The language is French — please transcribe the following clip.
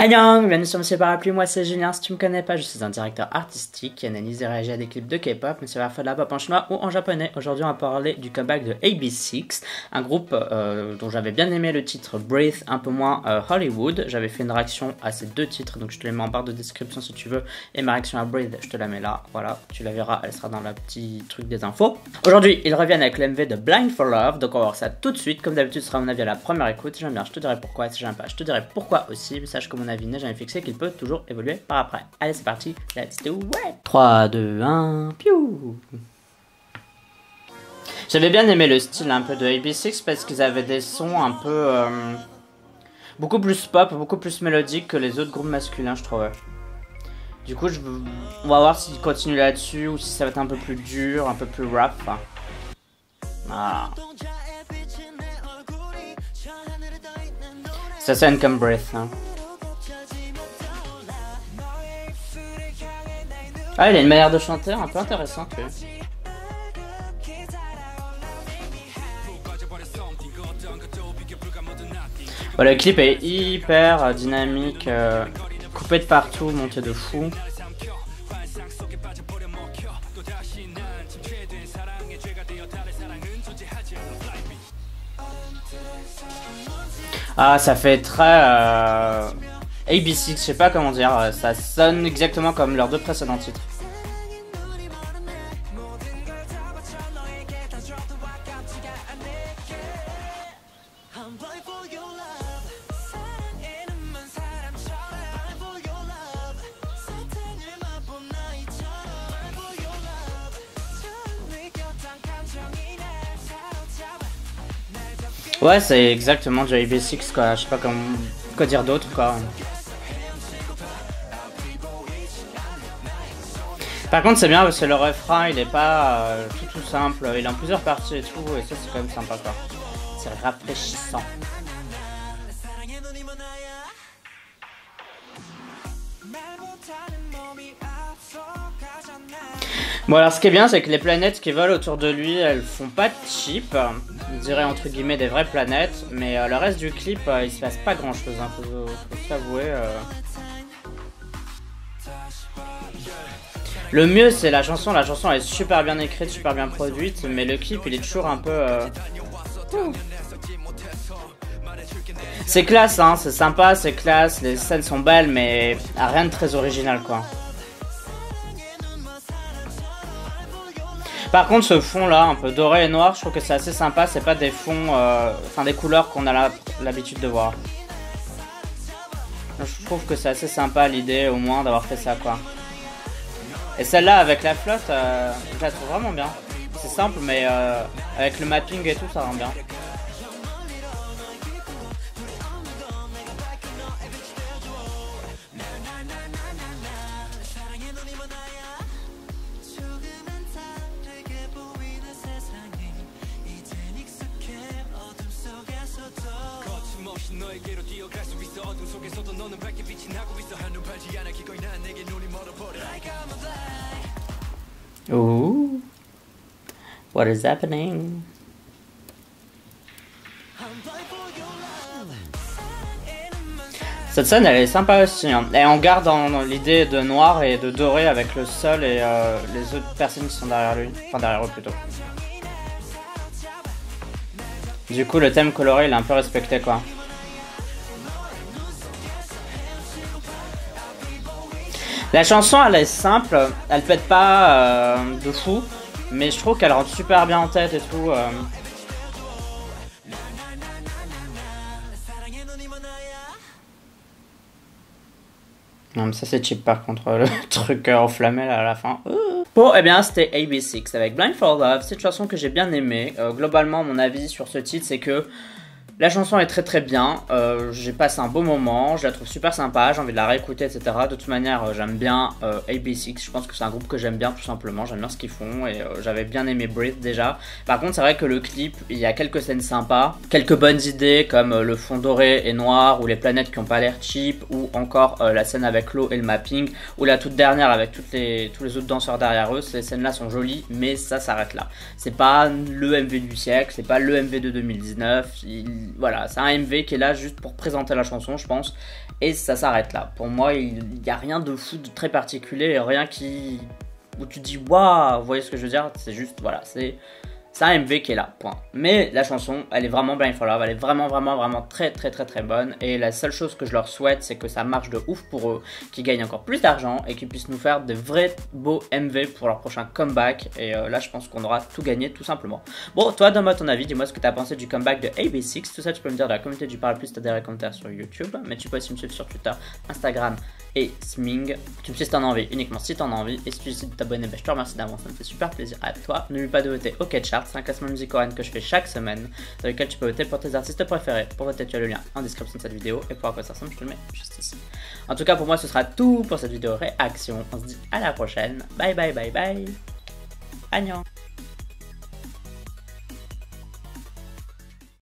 Annyeong, bienvenue sur Monsieur Parapluie, moi c'est Julien, si tu me connais pas, je suis un directeur artistique qui analyse et réagit à des clips de K-pop, mais c'est la fois de la pop en chinois ou en japonais. Aujourd'hui on va parler du comeback de AB6IX, un groupe dont j'avais bien aimé le titre Breathe, un peu moins Hollywood. J'avais fait une réaction à ces deux titres, donc je te les mets en barre de description si tu veux, et ma réaction à Breathe, je te la mets là, voilà, tu la verras, elle sera dans le petit truc des infos. Aujourd'hui ils reviennent avec l'MV de Blind for Love, donc on va voir ça tout de suite, comme d'habitude ce sera mon avis à la première écoute. Si j'aime bien je te dirai pourquoi, si j'aime pas je te dirai pourquoi aussi, mais sache que mon avis n'est jamais fixé, qu'il peut toujours évoluer par après. Allez c'est parti, let's do it. 3, 2, 1, piou. J'avais bien aimé le style un peu de AB6IX parce qu'ils avaient des sons un peu beaucoup plus pop, beaucoup plus mélodiques que les autres groupes masculins, je trouvais. Du coup on va voir s'ils continuent là-dessus ou si ça va être un peu plus dur, un peu plus rap. Ah. Ça sonne comme Breath, hein. Ah, il a une manière de chanter un peu intéressante, lui. Bon, le clip est hyper dynamique, coupé de partout, monté de fou. Ah, ça fait très AB6IX, je sais pas comment dire, ça sonne exactement comme leurs deux précédents titres. Ouais, c'est exactement du AB6IX quoi, je sais pas quoi dire d'autre quoi. Par contre c'est bien parce que le refrain il est pas tout simple, il est en plusieurs parties et tout, et ça c'est quand même sympa quoi. C'est rafraîchissant. Bon alors ce qui est bien c'est que les planètes qui volent autour de lui elles font pas de cheap, je dirais entre guillemets des vraies planètes, mais le reste du clip il se passe pas grand chose, hein, faut s'avouer. Le mieux c'est la chanson elle est super bien écrite, super bien produite, mais le clip il est toujours un peu... C'est classe hein, c'est sympa, c'est classe, les scènes sont belles, mais rien de très original quoi. Par contre ce fond là, un peu doré et noir, je trouve que c'est assez sympa, c'est pas des fonds, enfin des couleurs qu'on a l'habitude de voir. Je trouve que c'est assez sympa l'idée au moins d'avoir fait ça quoi. Et celle-là avec la flotte, je la trouve vraiment bien. C'est simple mais avec le mapping et tout ça rend bien. Ooh, what is happening? Cette scène elle est sympa aussi hein. Et on garde dans l'idée de noir et de doré avec le sol et les autres personnes qui sont derrière lui, enfin derrière eux plutôt. Du coup le thème coloré il est un peu respecté quoi. La chanson elle est simple, elle pète pas de fou, mais je trouve qu'elle rentre super bien en tête et tout. Non mais ça c'est cheap par contre, le truc enflammé là à la fin. Bon et bien c'était AB6IX avec Blind for Love, c'est une chanson que j'ai bien aimée. Globalement mon avis sur ce titre c'est que la chanson est très bien, j'ai passé un beau moment, je la trouve super sympa, j'ai envie de la réécouter etc. De toute manière j'aime bien AB6IX, je pense que c'est un groupe que j'aime bien tout simplement, j'aime bien ce qu'ils font et j'avais bien aimé Breathe déjà. Par contre c'est vrai que le clip, il y a quelques scènes sympas, quelques bonnes idées comme le fond doré et noir ou les planètes qui ont pas l'air cheap, ou encore la scène avec l'eau et le mapping, ou la toute dernière avec tous les autres danseurs derrière eux. Ces scènes là sont jolies mais ça s'arrête là. C'est pas le MV du siècle, c'est pas le MV de 2019, voilà, c'est un MV qui est là juste pour présenter la chanson, je pense. Et ça s'arrête là. Pour moi, il n'y a rien de fou, de très particulier, rien qui... où tu te dis waouh, vous voyez ce que je veux dire? C'est juste, voilà, c'est un MV qui est là, point. Mais la chanson, elle est vraiment Blind for Love, elle est vraiment très bonne. Et la seule chose que je leur souhaite, c'est que ça marche de ouf pour eux, qu'ils gagnent encore plus d'argent et qu'ils puissent nous faire de vrais beaux MV pour leur prochain comeback. Et là, je pense qu'on aura tout gagné, tout simplement. Bon, toi, donne-moi ton avis, dis-moi ce que tu as pensé du comeback de AB6. Tout ça, tu peux me dire dans la communauté du Parle Plus, t'as des commentaires sur YouTube. Mais tu peux aussi me suivre sur Twitter, Instagram et Sming. Tu me suis si t'en as envie, uniquement si t'en as envie. Et si tu décides de t'abonner, je te remercie d'avance, ça me fait super plaisir à toi. N'oublie pas de voter au Chart, c'est un classement de musique coréenne que je fais chaque semaine, dans lequel tu peux voter pour tes artistes préférés. Pour voter, tu as le lien en description de cette vidéo. Et pour à quoi ça ressemble, je te le mets juste ici. En tout cas, pour moi, ce sera tout pour cette vidéo réaction. On se dit à la prochaine. Bye. Annyeong.